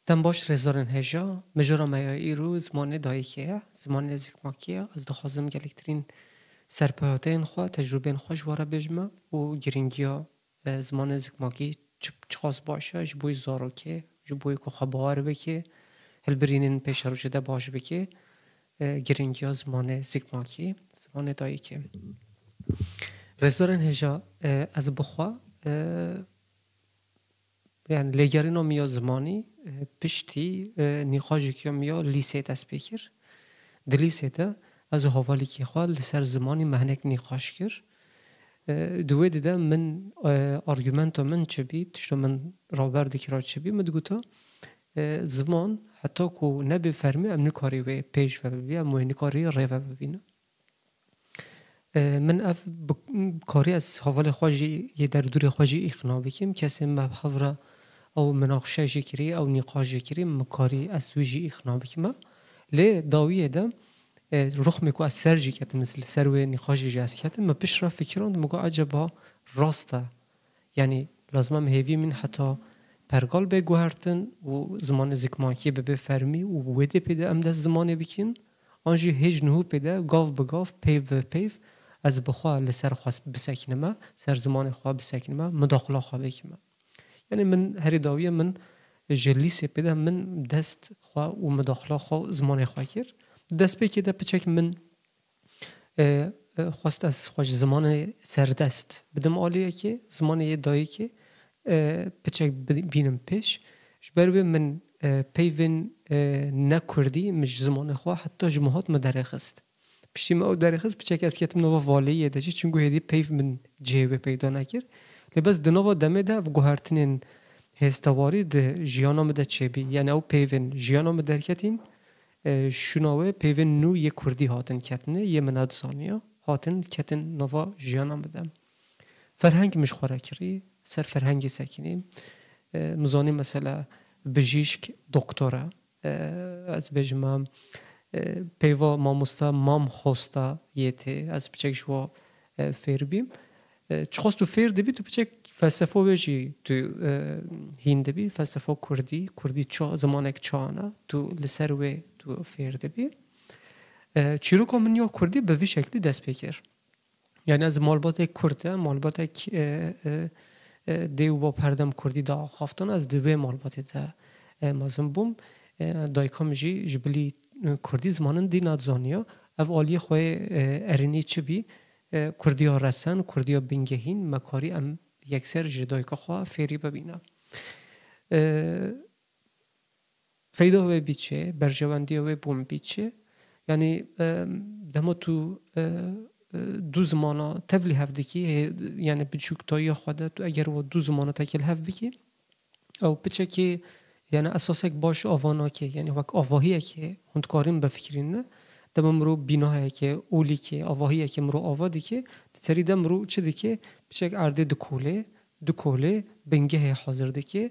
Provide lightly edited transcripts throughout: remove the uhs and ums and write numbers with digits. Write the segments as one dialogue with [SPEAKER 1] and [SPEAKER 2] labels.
[SPEAKER 1] دم باش رزارن هجا مجرا میایی رو زمان دایی که زمان نزدیک ماکیه از دخوازم گلکترین سرپایاتین خوا تجربه خوش واره بجمه و گرینگیا زمان نزدیک ماکی چخواست باشه جبوی زارو که جبوی که خبار بکه هل برینن پیش رو جده باش بکه گرینگیا زمان نزدیک ماکی زمان دایی که رزارن هجا از بخوا yani legerino miyo zmanî piştî nîxajekî ya miyo lîseyê dest pê kir. Di lîsê de ez û havalekî xwe li ser zimanî mehnek nîxaş kir. Di wê de min argumento min çi bî, tişta min raber dikira çi bî, min digota ziman heta ku nebe fermî em nikarî wê pêş ve bibî, em wê nikarî rê ve bibînin. من اف کاری از حوال خواجی یه در دوری خواجی اخنا بکیم کسی مبحث او مناقشه جکری او نقاش جکری مکاری از ویجی اخنا بکیم لی داویه دم رخ میکو از سرجی کتم مثل سروی نقاش جاس کتم ما پیش را فکران مگو عجبا راسته یعنی لازم مهوی من حتی پرگال بگوهرتن و زمان زکماکی به فرمی و ویده پیده ام دست زمانی بکین آنجی هیچ نهو پیده گاف بگاف پیو به پیو از بخوا لسر خواست بسکنم سر زمان خواه بسکنم مداخله خواه بکنم یعنی من هری داویه من جلیسی پیدا من دست خواه و مداخله خواه زمان خواه کر دست بی که ده پچک من خواست از خواه زمان سر دست بدم آلیه که زمان یه دایی که پچک بینم پیش جبرو من پیوین نکردی مش زمان خواه حتی جمعات مدرخست پشتی ما او درخست بچک از کتم نوا والیه ده چی چونگو هدی پیو من جیوه پیدا نکر لباس دنوا دمه ده و گوهرتنین هستواری ده جیانام ده چه بی یعنی او پیون جیانام درکتین شنوه پیون نو یه کردی هاتن کتنه یه مناد ثانیه هاتن کتن نوا جیانام ده فرهنگ مش خوره کری سر فرهنگ سکنیم مزانی مثلا بجیشک دکتره از بجمم پیوا ماموستا مام هستا یته از بچه شوا فیر بیم چخواست تو فیر دبی تو بچه فلسفه ویجی تو هند دبی فلسفه کردی چا زمانک چانه تو لسر وی تو فیر دبی چیرو کامنیا کردی به وی شکلی دست بکر یعنی از مالبات کرده مالبات دیو با پردم کردی دا خوافتان از دوی مالبات دا مازم بوم دایکام جبلی کردی زمانن دی نادزانیا او آلی خواه ارینی چی بی کردی ها رسن کردی ها بینگهین مکاری ام یکسر جدای که خواه فیری ببینم فیدا و بیچه برجواندی و بوم بیچه یعنی دما تو دو زمانا تفلی هفته کی یعنی بچوک تایی خواده تو اگر و دو زمانا تکل هف بکی او بچه که یعنی اساسک باش آوانا که یعنی وقت آواهیه که هندکاریم بفکرین نه دم مرو بیناه که اولی که آواهیه که مرو آوادی که سری دم مرو چه دی که بچک عرضه دکوله بنگه حاضر دی که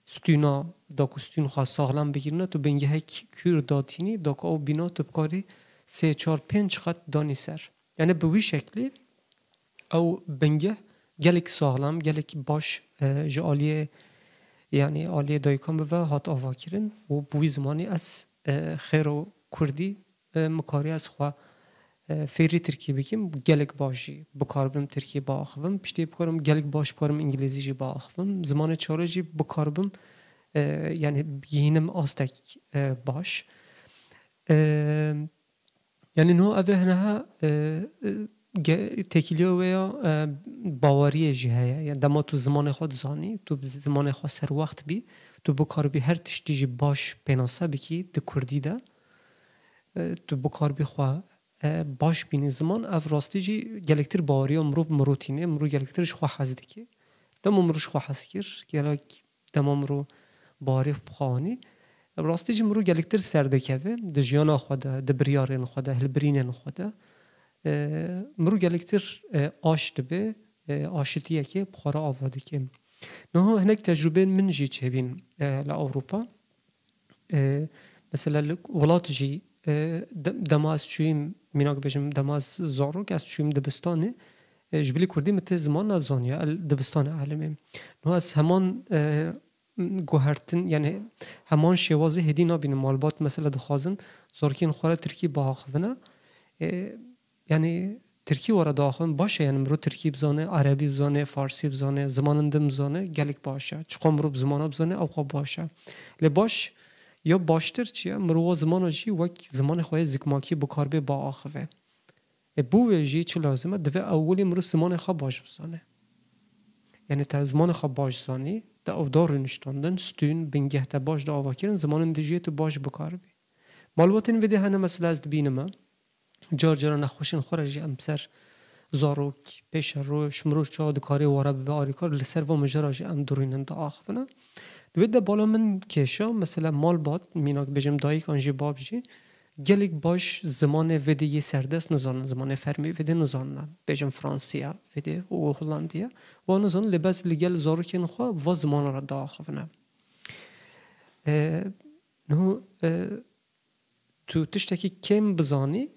[SPEAKER 1] ستونا داکو ستون خواست ساغلم بگیرنه تو بنگه کور داتینی داکو او بینا تو بکاری 3-4-5 خط دانی سر یعنی به وی شکلی او بنگه گلک ساغلم گلک باش جالیه یعنی آلیه دایکان به هات آوا کرن و بوی زمانی از خیر و کردی مکاری از خواه فیری ترکی بکیم گلک باشی بکاربم ترکی با آخوام پشتی بکارم گلک باش بکارم انگلیزی جی با آخوام زمان چاره جی بکاربم یعنی بگینم آستک باش یعنی نو اوه هنها تکیلیو ویا باوری جهه یعنی دما تو زمان خود زانی تو زمان خود سر وقت بی تو بکار بی هر تشتی جی باش پناسه بکی ده کردی ده تو بکار بی خواه باش بینی زمان اف راستی جی گلکتر باوری امرو مروتینه امرو گلکترش خواه حزدی که دم امروش خواه حز کر گلک دم امرو باوری بخوانی راستی جی امرو گلکتر سرده که ده جیانا خوده ده بریارین خوده هلبرینین خوده مرو گلکتر آشت به آشتیه که بخارا آواده که نه هناك تجربه من جي تشبين لأوروبا مثلا ولات جي دماز شويم ميناك بجم دماز زارو كاس شويم دبستانه جبلي كردي مت زمان نزانيا دبستان عالمي نو از همان گوهرتن یعنی همان شوازه هدی نبینه مالبات مثلا دخوازن زارکین خوره ترکی با آخونه یعنی ترکی وارد آخون باشه یعنی مرو ترکی بزانه عربی بزانه فارسی بزانه زمانندم بزانه گلک باشه چقدر مرو بزمانه بزانه او خواب باشه لباش یا باشتر چیه مرو زمانه جی وک زمان خواه زکماکی بکار به با آخوه بو جی چه لازمه دوه اولی مرو زمان خواه باش بزانه یعنی تا زمان خواه باش زانی دا او دار نشتاندن ستون بنگه تا باش دا آوا کرن زمان اندجیه تو باش بکار بی مالواتین ویده هنه مثلا از دبینمه جار جارا نخوشین خوره جی امسر زاروک پیش رو شمرو چا دکاری واره به آریکار لسر و مجرا جی ام دورینن دا آخفنه دوید بالا من کشا مثلا مال باد میناک بجم دایی کانجی باب جی گلیک باش زمان ویده یه سردست نزانن زمان فرمی ویده نزانن بجم فرانسیا ویده و هولندیا و نزانن لباس لگل زاروکین خواه و زمان را دا آخفنه نو تو تشتکی کم بزانی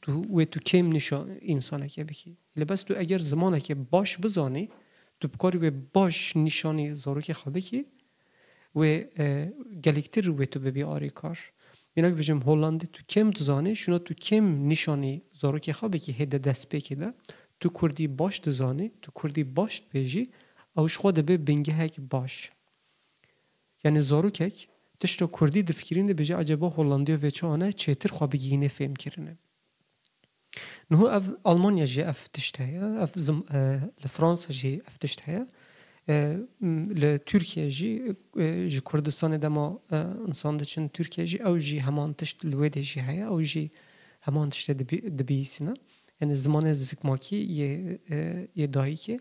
[SPEAKER 1] تو کم نشان انسانه که بکی لباس تو اگر زمانه که باش بزانی تو بکاری و باش نشانی زاروک خواه بکی و گلیکتر و تو ببی آری کار بیناک بجم هولندی تو کم دزانی شنا تو کم نشانی زاروک خواه بکی هده دست بکی ده تو کردی باش دزانی تو کردی باش بیجی اوش خواه ده بنگه هک باش یعنی زاروکک تشتا کردی دفکرین ده بجا عجبا هولندی و چانه چهتر خواه بگیینه فهم کرنه نهو اف آلمانیا جی اف تشتهیا اف لفرانسا جی اف تشتهیا لترکیه جی کردستان دما انسان دچن ترکیه جی او جی همان تشت لویده جی هیا او جی همان تشت دبیسینه یعنی زمان زکماکی یه دایی که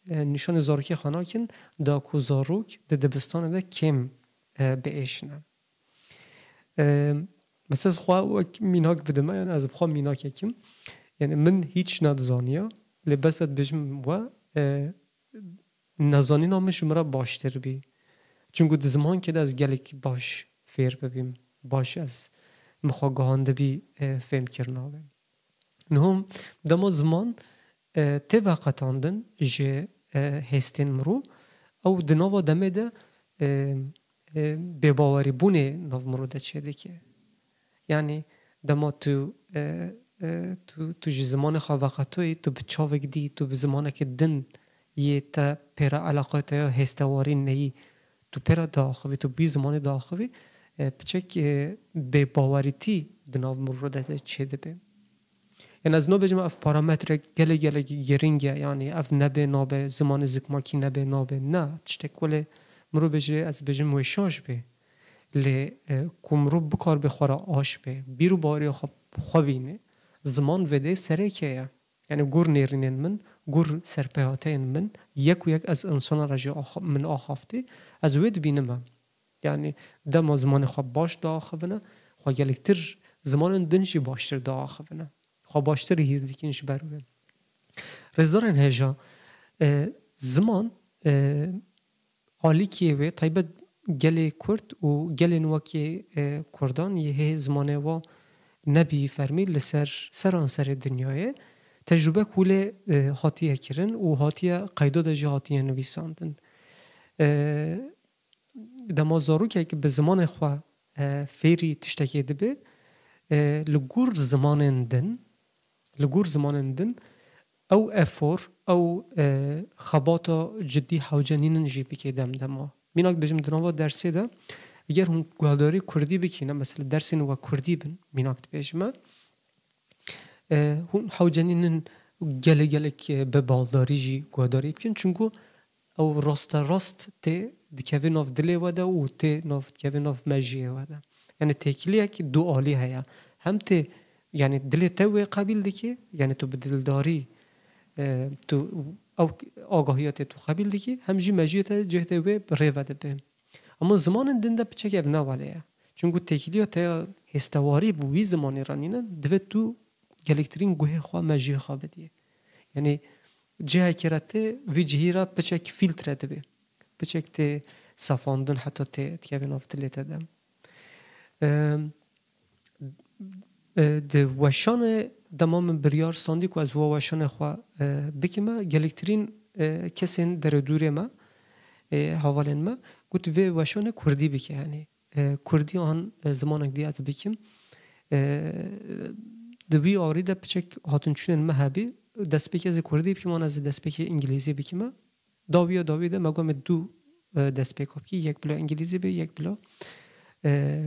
[SPEAKER 1] نشان زاروکی خانه کن دا کو زاروک ده دبستان ده کم به ایشنه مثلا خواه میناک بدمه یعنی از بخواه میناک یکیم یعنی من هیچ ندزانیا لبست بجم و نزانی نامش مرا باشتر بی چونگو ده زمان که ده از گلک باش فیر ببیم باش از مخواگهانده بی فهم کرنا بیم نهم دما زمان ته وقتاندن جه هستین مرو او دناوا دمه ده بباوری بونه ناو مرو ده چه دکه یعنی دما تو جه زمان خواه وقتوی تو به چاوک دی تو به زمانه که دن یه تا پیرا علاقه تا یا هستواری نهی تو پیرا داخوی تو بی زمان داخوی بچک به باوریتی دناو مرو ده چه ده بیم یعنی از نو بجم اف پارامتر گله گرینگه یعنی اف نبه نابه زمان زکماکی نبه نابه نه تشتک ولی مرو بجه از بجم وشاش به لی کمرو بکار بخورا آش به بیرو باری خوابینه زمان وده سره که یعنی گور نیرینن من گور سرپیاتین من یک و یک از انسان رجا من آخافته از وید بینم یعنی دم زمان خواب باش دا آخوونه خواه گلکتر زمان دنشی باشتر دا آخوونه خواه باشتر هیزدیکنش بروه رزدارن هجا زمان حالی که وی طیبت گل کرد و گل نوکی کردان یه زمانه و نبی فرمی لسر سرانسر دنیای تجربه کوله هاتیه کرن و هاتیه قیداد جی هاتیه نویساندن دما زارو که به زمان خواه فیری تشتکی دبه لگور زمانندن او افور او خباتا جدی حوجنینن جی بکی دما میناک بجم دنوا درسی ده اگر هم گوهداری کردی بکینه مثلا درسی نوا کردی بن میناک بجمه هم حوجنینن گله که به بالداری جی گوهداری بکن چونگو او راست ته دکوی ناف دلی وده و ته ناف دکوی ناف مجیه وده یعنی تکیلیه که دو آلی هیا هم ته یعنی دلی ته قبیل دکی یعنی تو به دلداری تو او آگاهیات تو قبیل دکی هم جی مجیت جهته و ریوده بهم اما زمان دنده بچه که نوالیه چونگو تکیلیات هستواری بوی زمانی رانینه دوید تو گلکترین گوه خواه مجیه خواه بدیه یعنی جهه کرده وی جهی را بچه که فیلتره دبه بچه که صفاندن حتی تکیوی نافتلی تدم ده وشان دمام بریار ساندی که از وشان خواه بکیمه گلکترین کسین در دوره ما حوالین ما گوت وی وشان کردی بکه یعنی کردی آن زمانک دی از بکیم دوی آوری ده پچک هاتون چونن مهبی دست بکی از کردی بکیم آن از دست بکی انگلیزی بکیم داوی ده مگم دو دست بکاب کی یک بلا انگلیزی به یک بلا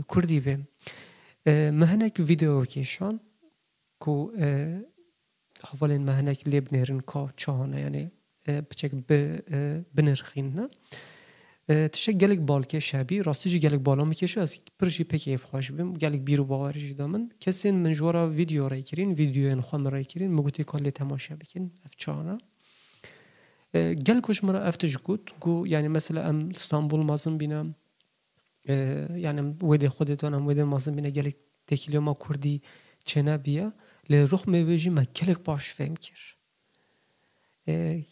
[SPEAKER 1] کردی به مهنک ویدیو کشان کو حوالین مهنک لیب نرن کا چهانه یعنی بچک بنرخین نه تشک گلک بالکه شبی راستیجی گلک بالا میکشه از پرشی پکیف خوش بیم گلک بیرو باوریج دامن کسین من جوارا ویدیو رای کرین ویدیو انخوام رای کرین مگوتی کلی تماشا بکن اف چهانه گل کش مرا افتش گو یعنی مثلا ام استانبول مازن بینم یعنی ویده خودتانم ویده مازن بینه گلک تکیلی ما کردی چنه بیا لی روح میویجی ما گلک باش فهم کر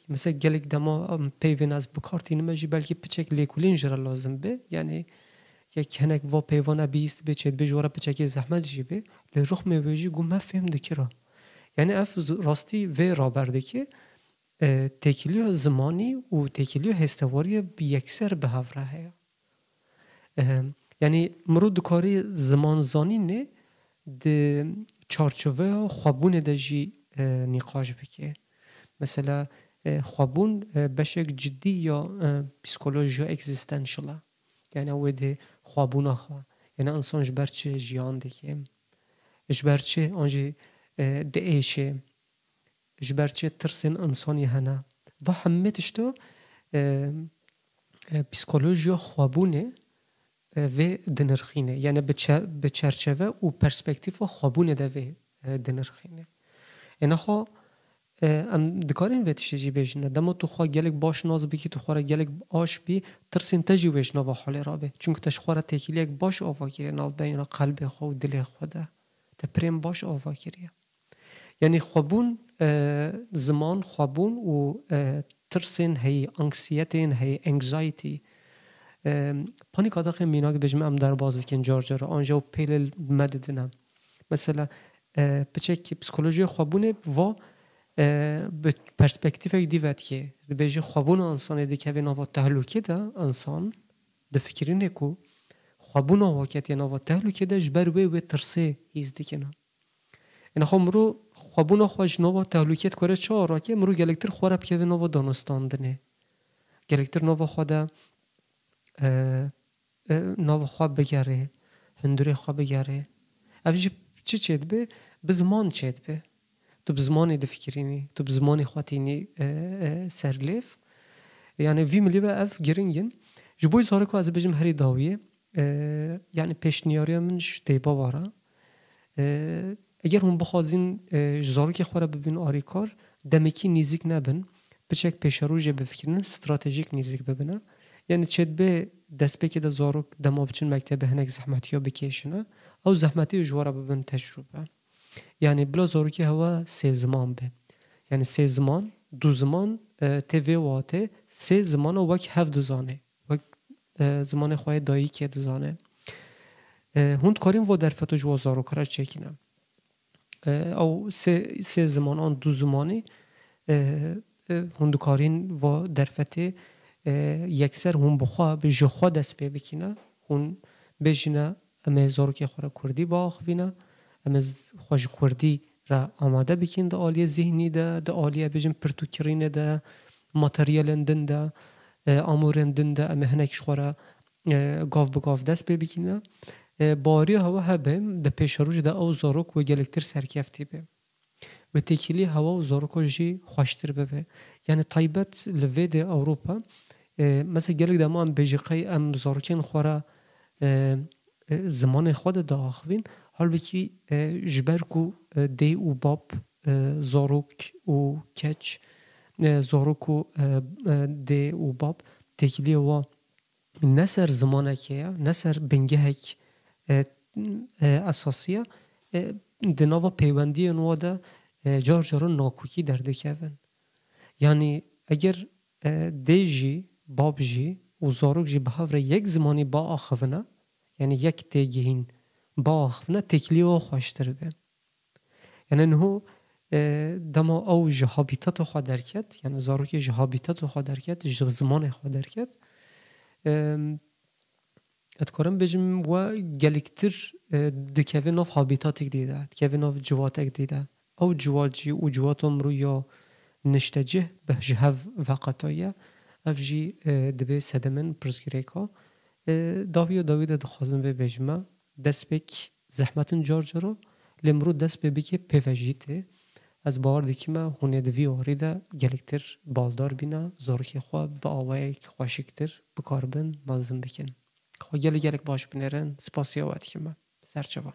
[SPEAKER 1] مثلا گلک دما پیوین از بکارتی نمیجی بلکه پچک لیکولین جرا لازم به یعنی یک کنک و پیوانه بیست به چید به جورا پچک زحمت جی به لی روح میویجی گو ما فهم دکرا یعنی اف راستی و رابرده که تکیلی زمانی و تکیلی هستواری بیکسر به هفره هیا یعنی مرود کاری زمان زانی نه ده چارچوه خوابون دجی نقاش بکه مثلا خوابون بشک جدی یا پسیکولوژی اگزیستانشلا یعنی او ده خوابون آخوا یعنی انسان جبرچه جیان دکه جبرچه آنجی ده ایشه جبرچه ترسین انسانی هنه و همه تشتو پسیکولوژی خوابونه و دنرخینه یعنی به چرچوه و پرسپکتیف خوابونه ده و دنرخینه اینا خو ام دکارین ویتشه جی بیشنه دما تو خواه گلک باش ناز بکی تو خواه گلک آش بی ترسین تجی بیشنه و حال رابه چونکه تش خواه تکیلی یک باش آوا کریه ناو بین قلب خواه و دل خواه ده تپریم باش آوا کریه یعنی خوابون زمان خوابون و ترسین هی انکسیتین هی انگزایتی پانیک آداقی میناک بجمع ام در بازی کن جار آنجا و پیل مددنم مثلا بچه که پسیکولوژی خوابونه و به پرسپکتیف یک دیوید که بیجی خوابون انسان دیگه و نوات تهلوکی ده انسان ده فکری نکو خوابون آواکت یا نوات تهلوکی ده جبر و ترسه هیز دیگه نه این خو مرو خوابون خواهش نوات تهلوکیت کره چه آراکه مرو گلکتر خوارب که و نوات دانستان دنه گلکتر نوات خواده نوات خواب بگره هندوری خواب بگره اوجی چه چید به زمان چید به تو بزمانی دفکرینی تو بزمانی خواتینی سرلیف یعنی وی ملی و اف گرینگن جبوی زاره که از بجم هری داویه یعنی پیشنیاری منش دیبا واره اگر هم بخوازین زاره که خوره ببین آریکار دمکی نیزیک نبن بچک پیشروجه بفکرین استراتژیک نیزیک ببینه یعنی چید به دست بکی ده زاره دما بچن مکتب هنک زحمتی ها بکیشنه او زحمتی جواره ببین تجربه یعنی بلا زاروکی هوا سه زمان به یعنی سه زمان دو زمان تیوی واته سه زمان و وک هفت زانه وک زمان خواه دایی که دزانه هند کاریم و در فتو جو زارو کرد چکینم او سه زمان آن دو زمانی هند کارین و در فته یکسر هم بخواه به جخواه دست بی بکینه هن بجینه اما زاروکی خواه کردی با آخوینه اما خوش کردی را آماده بکن ده آلیه ذهنی ده آلیه بجن پرتوکرینه ده ماتریالندن ده آمورندن ده اما هنکش خورا گاف بگاف دست بکنه باری هوا هبه ده پیشروج ده او زاروک و گلکتر سرکفتی به و تکیلی هوا و زاروکو جی خوشتر ببه یعنی طایبت لوی ده اوروپا مثلا گلک ده ما ام بجیقی ام زاروکین خورا زمان خود ده آخوین حال بکی جبرکو دی و باب زاروک و کچ زاروکو دی و باب تکیلی و نسر زمانه که نسر بنگه اساسیه دنوا پیوندی نوا ده جار جارو ناکوکی درده کهون یعنی اگر دی جی باب جی و زاروک جی به هفره یک زمانی با آخونه یعنی یک تیگهین با آخونه تکلی و خوشتر به یعنی نهو دما او جهابیتت خوا درکت یعنی زاروک جهابیتت خوا درکت زمان خوا درکت اتکارم بجم و گلکتر دکوه ناف هابیتاتک دیده دکوه ناف جواتک دیده او جواجی او جواتم رو یا نشتجه به جهو وقتایه افجی دبی سدمن پرسگریکا داوی دخوازم به بجمه دست بک زحمتن جار جارو لمرو دست بکی پیوجیته از باور دیکی ما هونه دوی آریده گلکتر بالدار بینه زورکی خواه با آوه خوشکتر بکار بین مازم بکن خواه گلک باش بینرن سپاسیا وقتی که ما سرچوان